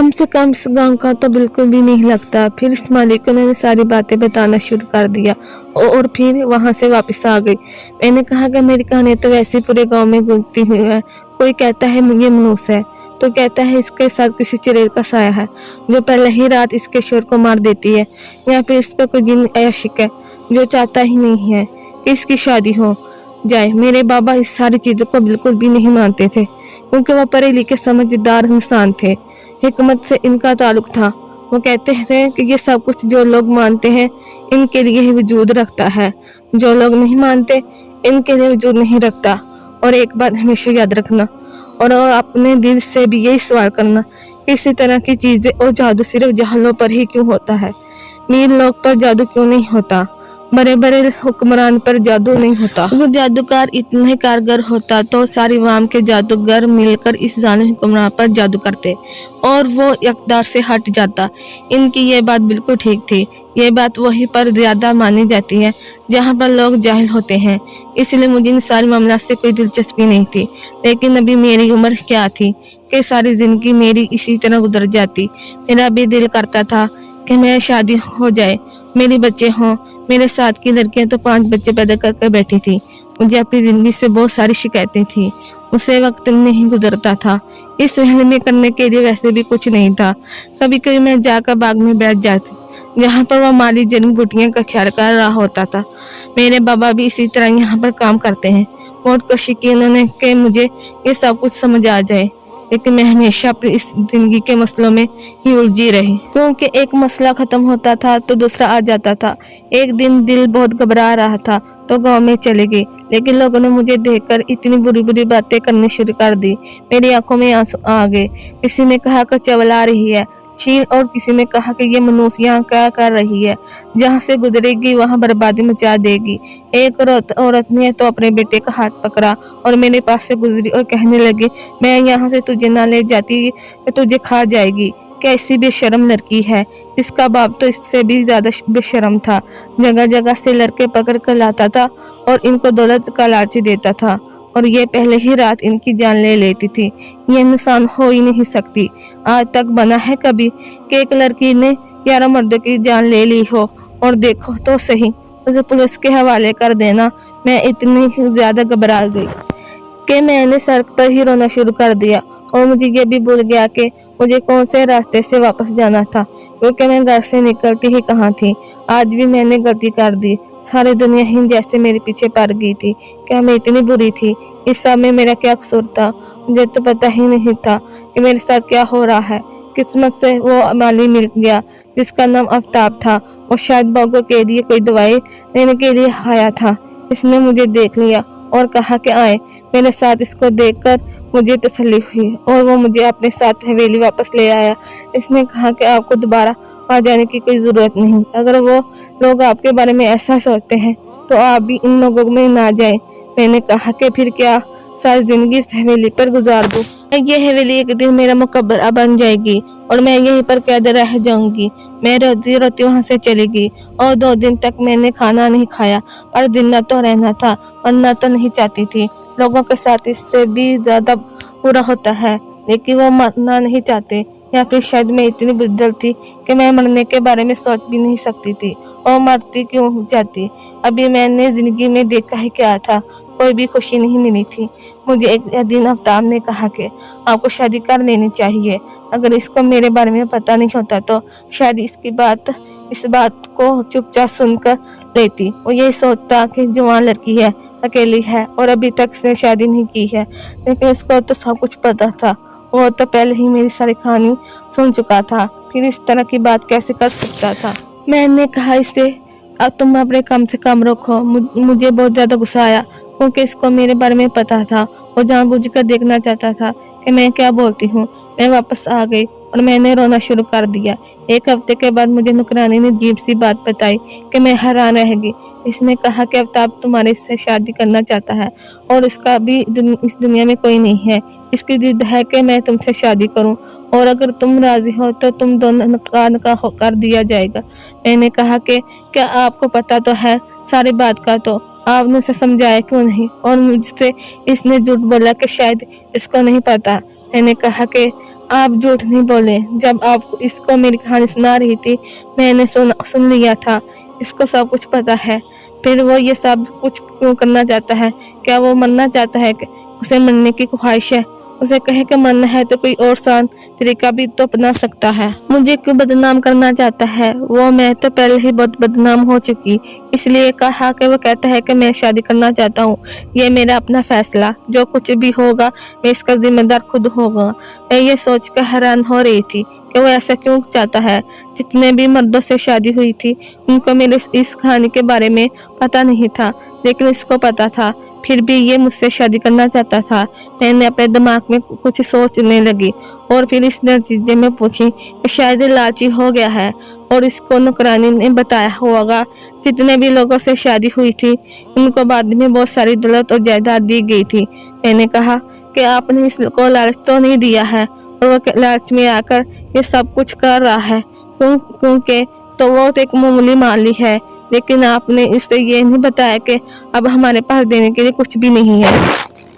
कम से कम इस गांव का तो बिल्कुल भी नहीं लगता। फिर इस मालिक ने सारी बातें बताना शुरू कर दिया और फिर वहां से वापस आ गई। मैंने कहा कि मेरी कहानी तो वैसे पूरे गांव में गूंजती हुई है। कोई कहता है ये मनुष्य है, तो कहता है इसके साथ किसी चिड़ै का साया है जो पहले ही रात इसके शोर को मार देती है, या फिर इस पर कोई जिन आशिक है जो चाहता ही नहीं है कि इसकी शादी हो जाए। मेरे बाबा इस सारी चीजों को बिल्कुल भी नहीं मानते थे, क्योंकि वह पढ़े लिखे समझदार इंसान थे। हिकमत से इनका ताल्लुक था। वो कहते थे कि ये सब कुछ जो लोग मानते हैं इनके लिए ही वजूद रखता है, जो लोग नहीं मानते इनके लिए वजूद नहीं रखता। और एक बात हमेशा याद रखना और अपने दिल से भी यही सवाल करना, इसी तरह की चीजें और जादू सिर्फ जाहलों पर ही क्यों होता है? मीर लोग पर जादू क्यों नहीं होता? बड़े बड़े हुक्मरान पर जादू नहीं होता? अगर जादूकार इतना ही कारगर होता तो सारी वाम के जादूगर मिलकर इस जालिम हुक्मरान पर जादू करते और वो इक़्तिदार से हट जाता। इनकी ये बात बिल्कुल ठीक थी। ये बात वहीं पर ज्यादा मानी जाती है जहाँ पर लोग जाहिल होते हैं, इसलिए मुझे इन सारे मामला से कोई दिलचस्पी नहीं थी। लेकिन अभी मेरी उम्र क्या थी कि सारी जिंदगी मेरी इसी तरह गुजर जाती। मेरा भी दिल करता था कि मेरी शादी हो जाए, मेरे बच्चे हों। मेरे साथ की लड़कियां तो 5 बच्चे पैदा कर बैठी थी। मुझे अपनी जिंदगी से बहुत सारी शिकायतें थी, उससे वक्त नहीं गुजरता था। इस वहल में करने के लिए वैसे भी कुछ नहीं था। कभी कभी मैं जाकर बाग में बैठ जाती जहाँ पर वह माली जन्म बूटियां का ख्याल कर रहा होता था। मेरे बाबा भी इसी तरह यहाँ पर काम करते हैं। बहुत कोशिश की उन्होंने कि मुझे ये सब कुछ समझ आ जाए, लेकिन मैं हमेशा अपनी इस जिंदगी के मसलों में ही उलझी रही, क्योंकि एक मसला खत्म होता था तो दूसरा आ जाता था। एक दिन दिल बहुत घबरा रहा था तो गांव में चले गई, लेकिन लोगों ने मुझे देखकर इतनी बुरी बुरी बातें करनी शुरू कर दी। मेरी आंखों में आंसू आ गए। किसी ने कहा कि चवला रही है छीन, और किसी ने कहा कि ये मनुष्य यहाँ क्या कर रही है, जहाँ से गुजरेगी वहाँ बर्बादी मचा देगी। एक औरत ने तो अपने बेटे का हाथ पकड़ा और मेरे पास से गुजरी और कहने लगी, मैं यहाँ से तुझे ना ले जाती तो तुझे खा जाएगी। कैसी बेशर्म लड़की है। इसका बाप तो इससे भी ज्यादा बेशर्म था। जगह जगह से लड़के पकड़ कर लाता था और इनको दौलत का लालच देता था, और ये पहले ही रात इनकी जान ले लेती थी। ये इंसान हो ही नहीं सकती। आज तक बना है कभी कि एक लड़की ने 11 मर्दों की जान ले ली हो? और देखो तो सही, उसे पुलिस के हवाले कर देना। मैं इतनी ज्यादा घबरा गई कि मैंने सड़क पर ही रोना शुरू कर दिया, और मुझे ये भी भूल गया कि मुझे कौन से रास्ते से वापस जाना था, क्योंकि मैं घर से निकलती ही कहाँ थी। आज भी मैंने गलती कर दी। सारी दुनिया ही जैसे मेरे पीछे पड़ गई थी। क्या मैं इतनी बुरी थी? इस सब में मेरा क्या कसूर था? मुझे तो पता ही नहीं था कि मेरे साथ क्या हो रहा है। किस्मत से वो माली मिल गया जिसका नाम आफ्ताब था। वो शायद बागों के लिए कोई दवाई लेने के लिए आया था। इसने मुझे देख लिया और कहा कि आए मेरे साथ। इसको देखकर मुझे तसल्ली हुई और वो मुझे अपने साथ हवेली वापस ले आया। इसने कहा कि आपको दोबारा वहाँ जाने की कोई जरूरत नहीं। अगर वो लोग आपके बारे में ऐसा सोचते हैं तो आप भी इन लोगों में ना जाए। मैंने कहा कि फिर क्या सारी जिंदगी इस हवेली पर गुजार दूं? ये हवेली एक दिन मेरा मकबरा बन जाएगी और मैं यहीं पर कैद रह जाऊंगी। मैं रोती रोती वहाँ से चली गई और 2 दिन तक मैंने खाना नहीं खाया, पर जिंदा तो रहना था, मरना तो नहीं चाहती थी। लोगों के साथ इससे भी ज्यादा बुरा होता है, लेकिन वो मरना नहीं चाहते, या फिर शायद मैं इतनी बुज़दिल थी कि मैं मरने के बारे में सोच भी नहीं सकती थी। और मरती क्यों जाती? अभी मैंने जिंदगी में देखा है क्या था, कोई भी खुशी नहीं मिली थी। मुझे एक दिन आफ्ताब ने कहा कि आपको शादी कर लेनी चाहिए। अगर इसको मेरे बारे में पता नहीं होता तो शायद इस बात को चुपचाप सुनकर लेती। वो यही सोचता कि जवान लड़की है, अकेली है और अभी तक इसने शादी नहीं की है, लेकिन उसको तो सब कुछ पता था। वो तो पहले ही मेरी सारी कहानी सुन चुका था, फिर इस तरह की बात कैसे कर सकता था? मैंने कहा इससे अब तुम अपने कम से कम रखो। मुझे बहुत ज्यादा गुस्सा आया, क्योंकि इसको मेरे बारे में पता था। वो जानबूझकर देखना चाहता था कि मैं क्या बोलती हूँ। मैं वापस आ गई और मैंने रोना शुरू कर दिया। 1 हफ्ते के बाद मुझे नुकरानी ने अजीब सी बात बताई कि मैं हैरान रह गई। इसने कहा कि आफ्ताब तुम्हारे से शादी करना चाहता है और इसका भी इस दुनिया में कोई नहीं है। इसकी जिद है कि मैं तुमसे शादी करूं और अगर तुम राजी हो तो तुम दोनों का कर दिया जाएगा। मैंने कहा कि क्या आपको पता तो है सारी बात का, तो आपने उसे समझाया क्यों नहीं? और मुझसे इसने झूठ बोला कि शायद इसको नहीं पता। मैंने कहा कि आप झूठ नहीं बोले। जब आप इसको मेरी कहानी सुना रही थी, मैंने सुन लिया था। इसको सब कुछ पता है। फिर वो ये सब कुछ क्यों करना चाहता है? क्या वो मरना चाहता है? उसे मरने की ख्वाहिश है? उसे कहे कि मरना है तो कोई और आसान तरीका भी तो अपना सकता है। मुझे क्यों बदनाम करना चाहता है? वो मैं तो पहले ही बहुत बदनाम हो चुकी, इसलिए कहा कि वो कहता है कि मैं शादी करना चाहता हूँ। ये मेरा अपना फैसला, जो कुछ भी होगा मैं इसका जिम्मेदार खुद होगा। मैं ये सोचकर हैरान हो रही थी कि वो ऐसा क्यों चाहता है। जितने भी मर्दों से शादी हुई थी, उनको मेरे इस कहानी के बारे में पता नहीं था, लेकिन इसको पता था। फिर भी ये मुझसे शादी करना चाहता था। मैंने अपने दिमाग में कुछ सोचने लगी और फिर इस नतीजे में पूछी कि शायद लालची हो गया है और इसको नौकरानी ने बताया होगा। जितने भी लोगों से शादी हुई थी, उनको बाद में बहुत सारी दौलत और जायदाद दी गई थी। मैंने कहा कि आपने इसको लालच तो नहीं दिया है और वो लालच में आकर ये सब कुछ कर रहा है, क्योंकि तो वो तो एक मामूली माली है, लेकिन आपने इससे ये नहीं बताया कि अब हमारे पास देने के लिए कुछ भी नहीं है,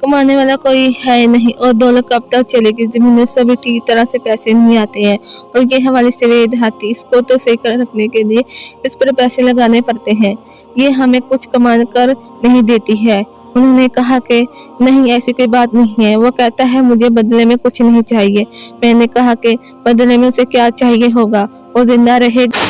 कमाने वाला कोई है नहीं और दौलत कब तक चलेगी। जमीनों से भी ठीक तरह से पैसे नहीं आते हैं और ये हवाले से वेद हाथी, इसको तो सही कर रखने के लिए इस पर पैसे लगाने पड़ते हैं। ये हमें कुछ कमा कर नहीं देती है। उन्होंने कहा कि नहीं, ऐसी कोई बात नहीं है। वो कहता है मुझे बदले में कुछ नहीं चाहिए। मैंने कहा कि बदले में उसे क्या चाहिए होगा, वो जिंदा रहेगा।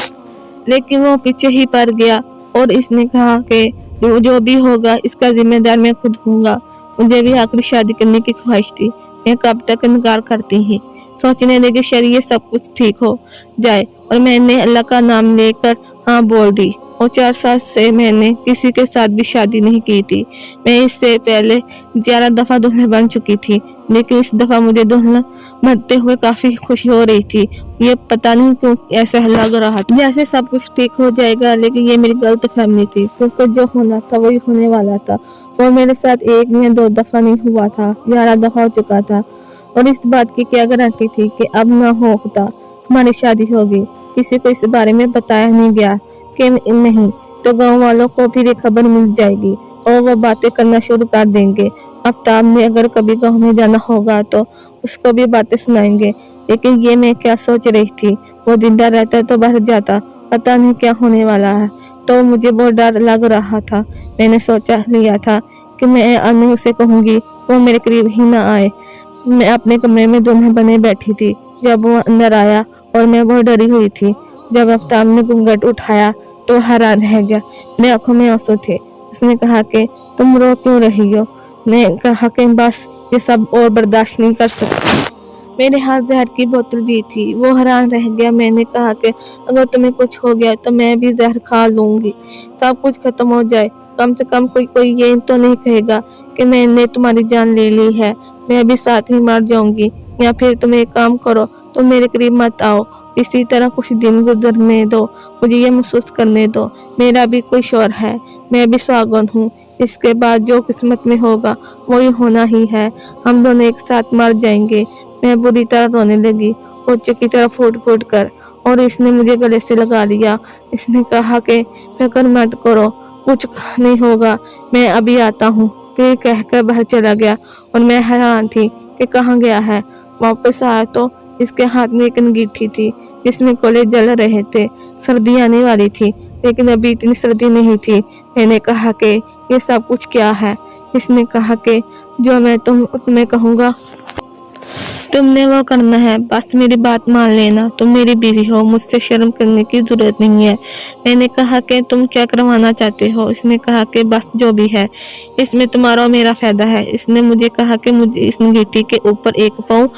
लेकिन वो पीछे ही पड़ गया और इसने कहा कि जो भी होगा इसका जिम्मेदार मैं खुद हूँगा। मुझे भी आखिरी शादी करने की ख्वाहिश थी। मैं कब तक इनकार करती ही, सोचने लगी शायद ये सब कुछ ठीक हो जाए और मैंने अल्लाह का नाम लेकर हाँ बोल दी। और 4 साल से मैंने किसी के साथ भी शादी नहीं की थी। मैं इससे पहले 11 दफा दुल्हन बन चुकी थी, लेकिन इस दफा मुझे दुल्हन बनते हुए काफी खुशी हो रही थी। ये पता नहीं क्यों ऐसा लग रहा था जैसे सब कुछ ठीक हो जाएगा, लेकिन ये मेरी गलत फहमी थी, क्योंकि जो होना था वही होने वाला था। वो मेरे साथ 1 या 2 दफा नहीं हुआ था, 11 दफा हो चुका था। और इस बात की क्या गारंटी थी कि अब ना होता हमारी शादी होगी। किसी को इस बारे में बताया नहीं गया कि नहीं तो गांव वालों को फिर ये खबर मिल जाएगी और वो बातें करना शुरू कर देंगे। आफ्ताब ने अगर कभी गांव में जाना होगा तो उसको भी बातें सुनाएंगे। लेकिन ये मैं क्या सोच रही थी, वो जिंदा रहता तो बाहर जाता, पता नहीं क्या होने वाला है। तो मुझे बहुत डर लग रहा था। मैंने सोचा लिया था कि मैं अन्य उसे कहूंगी, वो मेरे करीब ही ना आए। मैं अपने कमरे में दुल्हन बने बैठी थी जब वो अंदर आया और मैं बहुत डरी हुई थी। जब आफ्ताब ने घूंघट उठाया तो हैरान रह गया। मेरी आंखों में आंसू थे। उसने कहा कि तुम रो क्यों रही हो? ने कहा कि बस ये सब और बर्दाश्त नहीं कर सकती। मेरे हाथ जहर की बोतल भी थी। वो हैरान रह गया। मैंने कहा कि अगर तुम्हें कुछ हो गया तो मैं भी जहर खा लूंगी, सब कुछ खत्म हो जाए। कम से कम कोई ये तो नहीं कहेगा कि मैंने तुम्हारी जान ले ली है। मैं भी साथ ही मर जाऊंगी। या फिर तुम एक काम करो, तुम मेरे करीब मत आओ, इसी तरह कुछ दिन गुजरने दो, मुझे ये महसूस करने दो मेरा भी कोई शौर है, मैं भी सुहागन हूँ। इसके बाद जो किस्मत में होगा वही होना ही है। हम दोनों एक साथ मर जाएंगे। मैं बुरी तरह रोने लगी, बच्चे की तरह फूट फूट कर, और इसने मुझे गले से लगा लिया। इसने कहा कि फिक्र मत करो, कुछ नहीं होगा, मैं अभी आता हूँ। फिर कहकर बाहर चला गया और मैं हैरान थी कि कहाँ गया है। वापस आया तो इसके हाथ में एक अंगीठी थी जिसमें कोले जल रहे थे। सर्दी आने वाली थी, लेकिन अभी इतनी सर्दी नहीं थी। मैंने कहा कि ये सब कुछ क्या है? इसने कहा कि जो मैं तुम्हें कहूँगा तुमने वो करना है, बस मेरी बात मान लेना। तुम मेरी बीवी हो, मुझसे शर्म करने की जरूरत नहीं है। मैंने कहा कि तुम क्या करवाना चाहते हो? इसने कहा कि बस जो भी है, इसमें तुम्हारा और मेरा फायदा है। इसने मुझे कहा कि मुझे इस अंगीठी के ऊपर एक पाँव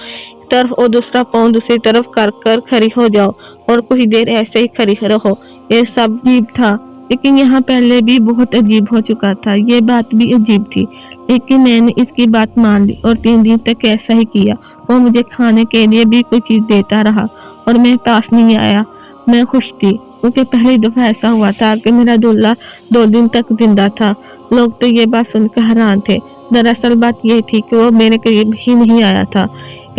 तरफ और दूसरा पाँव दूसरी तरफ कर कर खड़ी हो जाओ और कुछ देर ऐसे ही खड़ी रहो। ये सब अजीब था, लेकिन यहाँ पहले भी बहुत अजीब हो चुका था। ये बात भी अजीब थी, लेकिन मैंने इसकी बात मान ली और 3 दिन तक ऐसा ही किया। वो मुझे खाने के लिए भी कोई चीज देता रहा और मैं पास नहीं आया। मैं खुश थी क्योंकि पहली दफा ऐसा हुआ था कि मेरा दूल्हा 2 दिन तक जिंदा था। लोग तो ये बात सुनकर हैरान थे। दरअसल बात यह थी कि वो मेरे करीब ही नहीं आया था।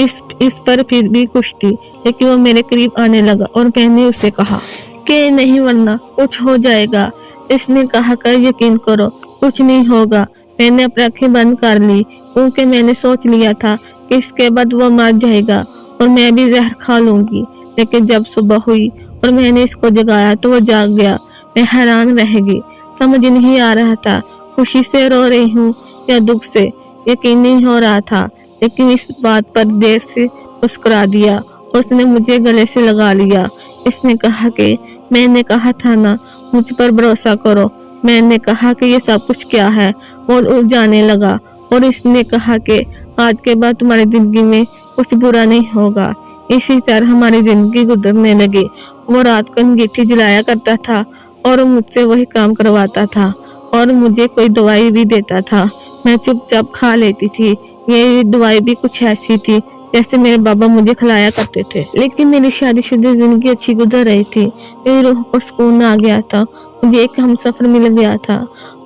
इस पर फिर भी खुश थी, लेकिन वो मेरे करीब आने लगा और मैंने उसे कहा कि नहीं, वरना कुछ हो जाएगा। इसने कहा कर यकीन करो, कुछ नहीं होगा। मैंने अपनी आंखें बंद कर ली क्योंकि मैंने सोच लिया था कि इसके बाद वो मर जाएगा और मैं भी जहर खा लूंगी। लेकिन जब सुबह हुई और मैंने इसको जगाया तो वो जाग गया। मैं हैरान रह गई, समझ नहीं आ रहा था खुशी से रो रही हूँ या दुख से। यकीन नहीं हो रहा था, लेकिन इस बात पर देर से मुस्कुरा दिया और उसने मुझे गले से लगा लिया। इसने कहा कि मैंने कहा था ना, मुझ पर भरोसा करो। मैंने कहा कि ये सब कुछ क्या है, वो जाने लगा और इसने कहा कि आज के बाद तुम्हारी जिंदगी में कुछ बुरा नहीं होगा। इसी तरह हमारी जिंदगी गुजरने लगी। वो रात को अंगीठी जलाया करता था और मुझसे वही काम करवाता था और मुझे कोई दवाई भी देता था। मैं चुपचाप खा लेती थी। ये दवाई भी कुछ ऐसी थी जैसे मेरे बाबा मुझे खिलाया करते थे। लेकिन मेरी शादीशुदा जिंदगी अच्छी गुजर रही थी। मेरी रूह को सुकून आ गया था। मुझे एक हमसफर मिल गया था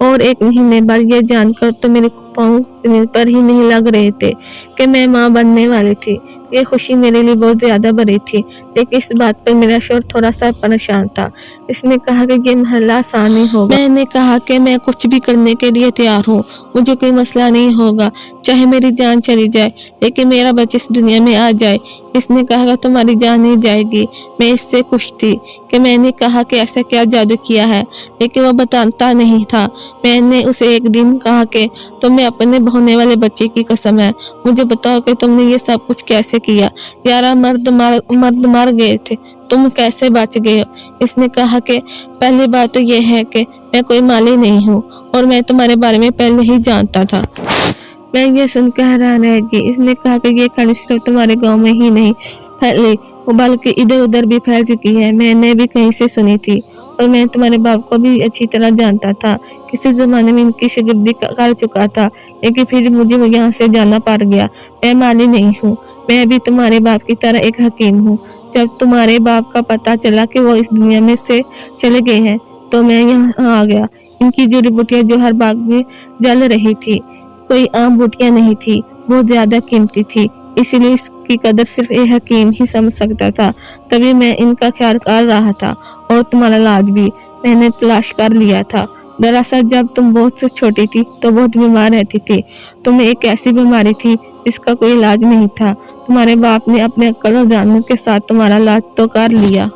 और 1 महीने बाद ये जानकर तो मेरे पाँव जमीन पर ही नहीं लग रहे थे कि मैं माँ बनने वाली थी। ये खुशी मेरे लिए बहुत ज्यादा बड़ी थी, लेकिन इस बात पर मेरा शौहर थोड़ा सा परेशान था। इसने कहा कि ये महला आसान नहीं होगा। मैंने कहा कि मैं कुछ भी करने के लिए तैयार हूँ, मुझे कोई मसला नहीं होगा, चाहे मेरी जान चली जाए, लेकिन मेरा बच्चा इस दुनिया में आ जाए। इसने कहा कि तुम्हारी जान नहीं जाएगी। मैं इससे खुश थी कि मैंने कहा कि ऐसा क्या जादू किया है, लेकिन वो बताता नहीं था। मैंने उसे एक दिन कहा कि तुम्हें अपने होने वाले बच्चे की कसम है, मुझे बताओ कि तुमने ये सब कुछ कैसे किया। 11 मर्द मर गए थे, तुम कैसे बच गए? इसने कहा कि पहली बात तो यह है कि मैं कोई माली नहीं हूँ और मैं तुम्हारे बारे में पहले ही जानता था। मैं ये सुनकर हैरान रह गई। इसने कहा कि ये कहानी सिर्फ तुम्हारे गांव में ही नहीं फैली, बल्कि इधर उधर भी फैल चुकी है। मैंने भी कहीं से सुनी थी और मैं तुम्हारे बाप को भी अच्छी तरह जानता था। किसी जमाने में इनकी शागिर्दी कर चुका था, लेकिन फिर मुझे यहाँ से जाना पड़ गया। मैं माली नहीं हूँ, मैं भी तुम्हारे बाप की तरह एक हकीम हूँ। जब तुम्हारे बाप का पता चला कि वो इस दुनिया में से चले गए हैं तो मैं यहाँ आ गया। इनकी जड़ी बूटियां जो हर बाग में जल रही थी, कोई आम बूटियां नहीं थी, बहुत ज्यादा कीमती थी, इसीलिए इसकी कदर सिर्फ एक हकीम ही समझ सकता था। तभी मैं इनका ख्याल कर रहा था और तुम्हारा इलाज भी मैंने तलाश कर लिया था। दरअसल जब तुम बहुत छोटी थी तो बहुत बीमार रहती थी। तुम्हें एक ऐसी बीमारी थी जिसका कोई इलाज नहीं था। तुम्हारे बाप ने अपने अक्ल और जानने के साथ तुम्हारा इलाज तो कर लिया,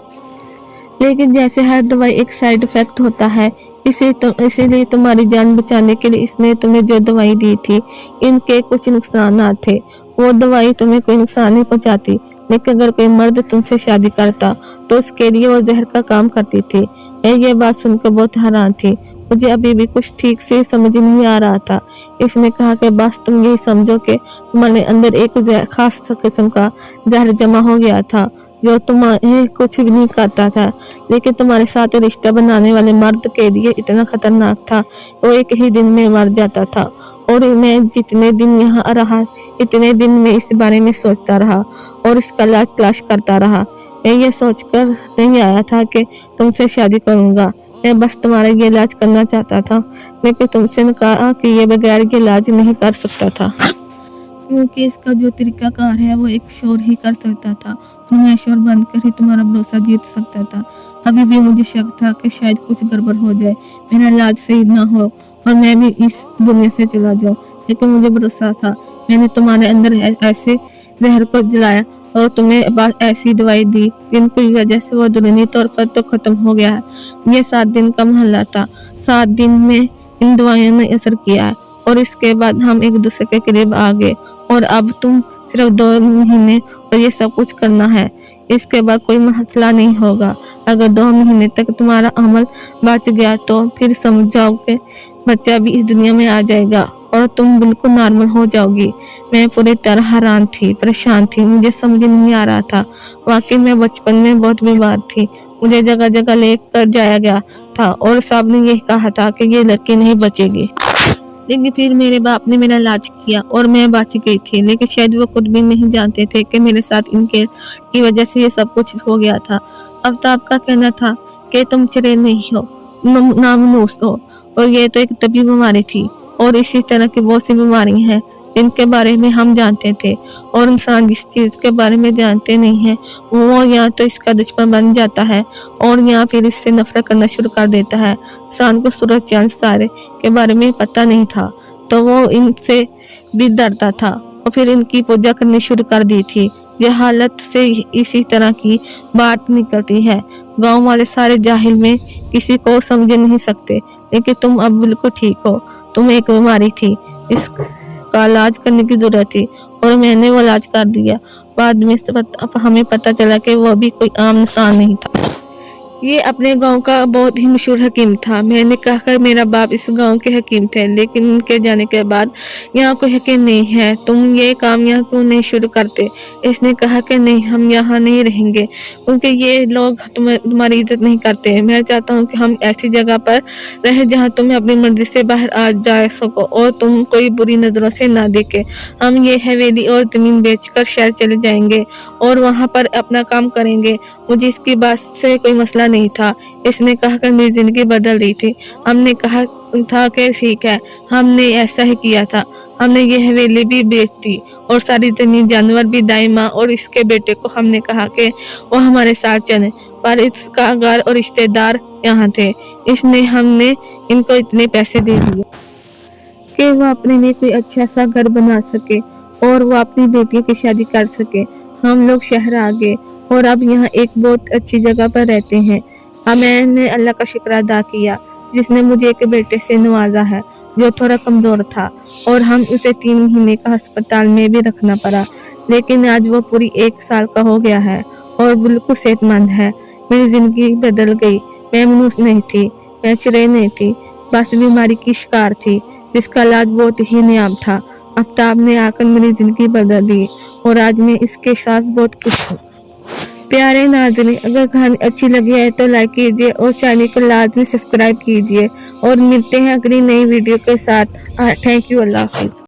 लेकिन जैसे हर दवाई एक साइड इफेक्ट होता है, इसीलिए तुम्हारी जान बचाने के लिए इसने तुम्हें जो दवाई दी थी, इनके कुछ नुकसान थे। वो दवाई तुम्हें कोई नुकसान नहीं पहुंचाती, लेकिन अगर कोई मर्द तुमसे शादी करता तो उसके लिए वो जहर का काम करती थी। मैं ये बात सुनकर बहुत हैरान थी। मुझे अभी भी कुछ ठीक से समझ नहीं आ रहा था। इसने कहा कि बस तुम यही समझो कि तुम्हारे अंदर एक खास किस्म का जहर जमा हो गया था जो तुम्हें कुछ नहीं करता था, लेकिन तुम्हारे साथ रिश्ता बनाने वाले मर्द के लिए इतना खतरनाक था, वो एक ही दिन में मर जाता था। और मैं जितने दिन यहाँ रहा, इतने दिन में इस बारे में सोचता रहा और इसका इलाज तलाश करता रहा। मैं ये सोचकर नहीं आया था कि तुमसे शादी करूँगा, मैं बस तुम्हारा ये इलाज करना चाहता था, लेकिन तुमसे कहा कि ये बगैर ये इलाज नहीं कर सकता था, क्योंकि इसका जो तरीकाकार है वो एक शोर ही कर सकता था। मैं शोर बंद कर ही तुम्हारा भरोसा जीत सकता था। अभी भी मुझे शक था कि शायद कुछ गड़बड़ हो जाए, मेरा इलाज सही ना हो और मैं भी इस दुनिया से चला जाऊं, लेकिन मुझे भरोसा था। मैंने तुम्हारे अंदर ऐसे जहर को जलाया और तुम्हें ऐसी दवाई दी जिनकी वजह से वो अंदरूनी तौर पर तो खत्म हो गया है। ये 7 दिन का महला था। 7 दिन में इन दवाइयों ने असर किया है और इसके बाद हम एक दूसरे के करीब आ गए और अब तुम सिर्फ 2 महीने और ये सब कुछ करना है। इसके बाद कोई मसला नहीं होगा। अगर 2 महीने तक तुम्हारा अमल बच गया तो फिर समझ जाओ कि बच्चा भी इस दुनिया में आ जाएगा और तुम बिल्कुल नॉर्मल हो जाओगी। मैं पूरी तरह हैरान थी, परेशान थी, मुझे समझ नहीं आ रहा था। वाकई मैं बचपन में बहुत बीमार थी, मुझे जगह जगह लेकर जाया गया था और सब ने यही कहा था कि ये लड़की नहीं बचेगी, लेकिन फिर मेरे बाप ने मेरा इलाज किया और मैं बच गई थी। लेकिन शायद वो खुद भी नहीं जानते थे कि मेरे साथ इनके की वजह से ये सब कुछ हो गया था। अब तो आपका कहना था कि तुम चरे नहीं हो, नामनूस हो, और ये तो एक तबी बीमारी थी और इसी तरह की बहुत सी बीमारी हैं जिनके बारे में हम जानते थे, और इंसान जिस चीज़ के बारे में जानते नहीं है वो या तो इसका दुश्मन बन जाता है और या फिर इससे नफरत करना शुरू कर देता है। इंसान को सूरज चांद तारे के बारे में पता नहीं था तो वो इनसे भी डरता था और फिर इनकी पूजा करनी शुरू कर दी थी। जहालत से इसी तरह की बात निकलती है। गांव वाले सारे जाहिल में किसी को समझ नहीं सकते, लेकिन तुम अब बिल्कुल ठीक हो। तुम्हें एक बीमारी थी, इसका इलाज करने की जरूरत थी और मैंने वो इलाज कर दिया। बाद में हमें पता चला कि वो भी कोई आम इंसान नहीं था। ये अपने गांव का बहुत ही मशहूर हकीम था। मैंने कहा मेरा बाप इस गांव के हकीम थे, लेकिन उनके जाने के बाद यहाँ कोई हकीम नहीं है। तुम ये काम यहाँ क्यों नहीं शुरू करते? इसने कहा कि नहीं, हम यहाँ नहीं रहेंगे क्योंकि ये लोग तुम्हारी इज्जत नहीं करते। मैं चाहता हूँ कि हम ऐसी जगह पर रहे जहाँ तुम अपनी मर्जी से बाहर आ जा सको और तुम कोई बुरी नज़रों से ना देखे। हम ये हवेली और ज़मीन बेचकर शहर चले जाएंगे और वहाँ पर अपना काम करेंगे। मुझे इसकी बात से कोई मसला नहीं था। इसने कहा कि मेरी जिंदगी बदल दी थी। हमने कहा था कि ठीक है, हमने ऐसा ही किया था। हमने ये हवेली भी बेच दी और सारी जमीन, जानवर भी। दाई माँ और इसके बेटे को हमने कहा कि वो हमारे साथ चले, पर इसका घर और रिश्तेदार यहाँ थे, इसने हमने इनको इतने पैसे दे दिए कि वो अपने लिए कोई अच्छा सा घर बना सके और वो अपनी बेटियों की शादी कर सके। हम लोग शहर आ गए और अब यहाँ एक बहुत अच्छी जगह पर रहते हैं। अब मैंने अल्लाह का शुक्र अदा किया जिसने मुझे एक बेटे से नवाजा है जो थोड़ा कमज़ोर था और हम उसे 3 महीने का अस्पताल में भी रखना पड़ा, लेकिन आज वो पूरी 1 साल का हो गया है और बिल्कुल सेहतमंद है। मेरी ज़िंदगी बदल गई। मैं मनुष्य नहीं थी, मैं चिड़ै नहीं थी, बस बीमारी की शिकार थी जिसका इलाज बहुत ही नायाब था। आफ्ताब ने आकर मेरी ज़िंदगी बदल दी और आज मैं इसके साथ बहुत खुश हूँ। प्यारे नाज़रीन, अगर कहानी अच्छी लगी है तो लाइक कीजिए और चैनल को लाजमी सब्सक्राइब कीजिए और मिलते हैं अगली नई वीडियो के साथ। Thank you. अल्लाह हाफ़िज़।